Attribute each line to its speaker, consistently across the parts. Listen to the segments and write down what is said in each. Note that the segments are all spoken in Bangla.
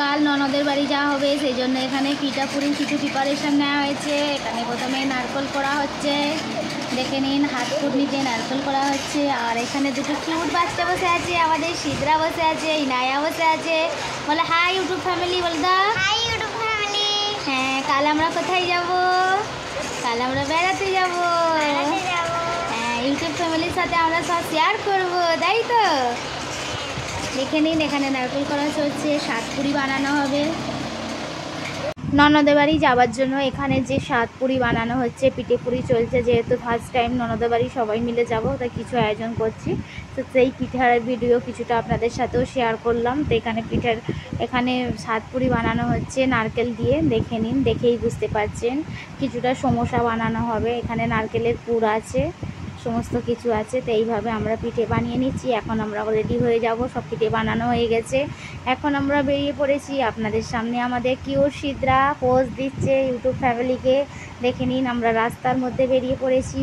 Speaker 1: কাল ননদের বাড়ি যাওয়া হবে, সেই জন্য এখানে পিঠাপুরির কিছু প্রিপারেশান নেওয়া হয়েছে। এখানে প্রথমে নারকেল করা হচ্ছে, দেখে নিন হাত কুটনিতে নারকেল করা হচ্ছে। আর এখানে দুটো কিউট বাচ্চা বসে আছে, আমাদের সিদ্রা বসে আছে, ইনায়া বসে আছে। বলে হাই ইউটিউব ফ্যামিলি, বল দা হাই ইউটিউব ফ্যামিলি। হ্যাঁ, কাল আমরা কোথায় যাব? কাল আমরা বেড়াতে যাব। হ্যাঁ, ইউটিউব ফ্যামিলির সাথে আমরা সব শেয়ার করবো, তাই তো? দেখে নিন এখানে নারকেল করা চলছে, সাতপুরি বানানো হবে ননদের বাড়ি যাওয়ার জন্য। এখানে যে সাতপুরি বানানো হচ্ছে, পিঠে পুরি চলছে, যেহেতু ফার্স্ট টাইম ননদের বাড়ি সবাই মিলে যাব, তাই কিছু আয়োজন করছি। তো সেই পিঠার ভিডিও কিছুটা আপনাদের সাথেও শেয়ার করলাম। তো এখানে সাতপুরি বানানো হচ্ছে নারকেল দিয়ে, দেখে নিন, দেখেই বুঝতে পারছেন। কিছুটা সমোসা বানানো হবে, এখানে নারকেলের পুর আছে, সমস্ত কিছু আছে। তো এইভাবে আমরা পিঠে বানিয়ে নিচ্ছি। এখন আমরা রেডি হয়ে যাব, সব পিঠে বানানো হয়ে গেছে। এখন আমরা বেরিয়ে পড়েছি আপনাদের সামনে। আমাদের কিউট সিদ্রা পোজ দিচ্ছে ইউটিউব ফ্যামিলিকে, দেখে নিন আমরা রাস্তার মধ্যে বেরিয়ে পড়েছি।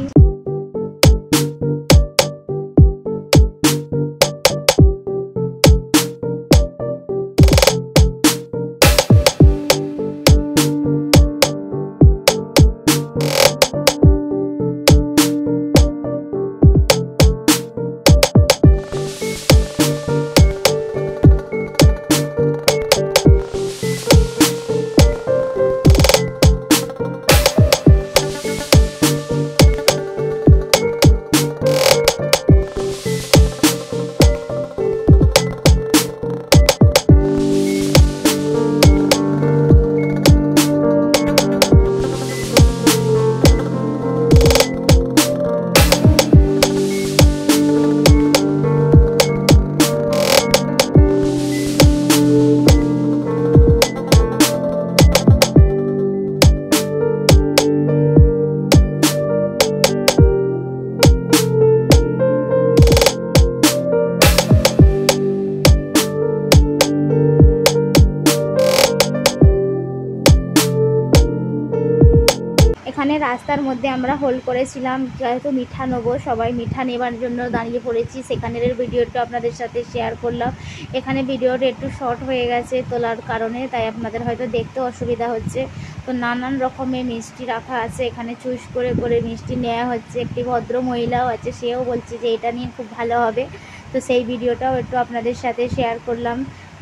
Speaker 1: এখানে রাস্তার মধ্যে আমরা হোল্ড করেছিলাম, যেহেতু মিঠা নেবো, সবাই মিঠা নেবার জন্য দাঁড়িয়ে পড়েছি। সেখানের ভিডিওটা আপনাদের সাথে শেয়ার করলাম। এখানে ভিডিওটা একটু শর্ট হয়ে গেছে তোলার কারণে, তাই আপনাদের হয়তো দেখতে অসুবিধা হচ্ছে। তো নানান রকমের মিষ্টি রাখা আছে, এখানে চুজ করে করে মিষ্টি নেওয়া হচ্ছে। একটি ভদ্র মহিলাও আছে, সেও বলছে যে এটা নিয়ে খুব ভালো হবে। তো সেই ভিডিওটাও একটু আপনাদের সাথে শেয়ার করলাম।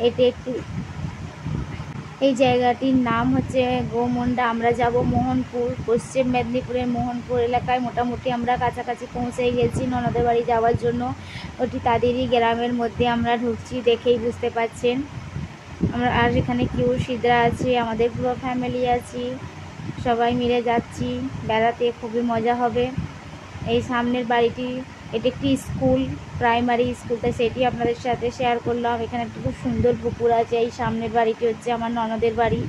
Speaker 1: এটা একটু, এই জায়গাটির নাম হচ্ছে গোমুন্ডা। আমরা যাব মোহনপুর, পশ্চিম মেদিনীপুরের মোহনপুর এলাকায়। মোটামুটি আমরা কাছাকাছি পৌঁছে গেছি ননদের বাড়ি যাওয়ার জন্য। ওটি তাদেরই গ্রামের মধ্যে আমরা ঢুকছি, দেখেই বুঝতে পারছেন। আমরা আর এখানে কিউট সিদ্রা আছে, আমাদের পুরো ফ্যামিলি আছি, সবাই মিলে যাচ্ছি বেড়াতে, খুবই মজা হবে। এই সামনের বাড়িটি, এটি একটি স্কুল, প্রাইমারি স্কুল, তাই সেটি আপনাদের সাথে শেয়ার করলাম। এখানে একটি খুব সুন্দর পুকুর আছে। এই সামনের বাড়িটি হচ্ছে আমার ননদের বাড়ি।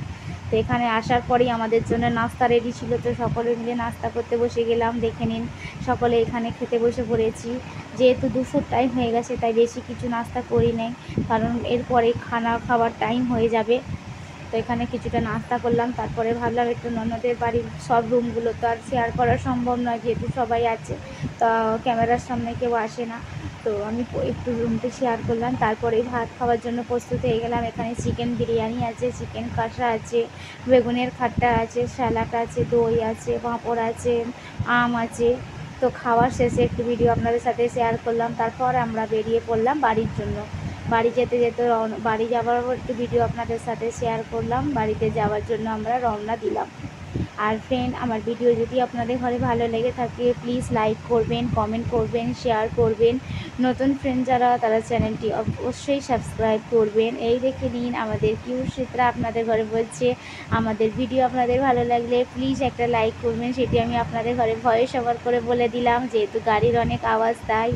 Speaker 1: তো এখানে আসার পরেই আমাদের জন্য নাস্তা রেডি ছিল, তো সকলে মিলে নাস্তা করতে বসে গেলাম। দেখে নিন সকলে এখানে খেতে বসে পড়েছি। যেহেতু দুপুর টাইম হয়ে গেছে, তাই বেশি কিছু নাস্তা করি নাই, কারণ এরপরে খাবার টাইম হয়ে যাবে। তো এখানে কিছুটা নাস্তা করলাম, তারপরে ভাবলাম একটু ননদের বাড়ির সব রুমগুলো তো আর শেয়ার করা সম্ভব নয়, যেহেতু সবাই আছে, তো ক্যামেরার সামনে কেউ আসে না। তো আমি একটু রুমটা শেয়ার করলাম, তারপরেই ভাত খাওয়ার জন্য প্রস্তুত হয়ে গেলাম। এখানে চিকেন বিরিয়ানি আছে, চিকেন কষা আছে, বেগুনের খাট্টা আছে, স্যালাড আছে, দই আছে, পাঁপড় আছে, আম আছে। তো খাওয়ার শেষে একটু ভিডিও আপনাদের সাথে শেয়ার করলাম। তারপর আমরা বেরিয়ে পড়লাম বাড়ির জন্য। বাড়ি যেতে যেতে বাড়ি যাওয়ার একটু ভিডিও আপনাদের সাথে শেয়ার করলাম। বাড়িতে যাওয়ার জন্য আমরা রওনা দিলাম। আর ফ্রেন্ড, আমার ভিডিও যদি আপনাদের ঘরে ভালো লেগে থাকে, প্লিজ লাইক করবেন, কমেন্ট করবেন, শেয়ার করবেন। নতুন ফ্রেন্ড যারা, তারা চ্যানেলটি অবশ্যই সাবস্ক্রাইব করবেন। এই দেখে নিন আমাদের কিউট সিদ্রা আপনাদের ঘরে বলছে, আমাদের ভিডিও আপনাদের ভালো লাগলে প্লিজ একটা লাইক করবেন। সেটি আমি আপনাদের ঘরে ভয়েস ওভার করে বলে দিলাম, যেহেতু গাড়ির অনেক আওয়াজ, তাই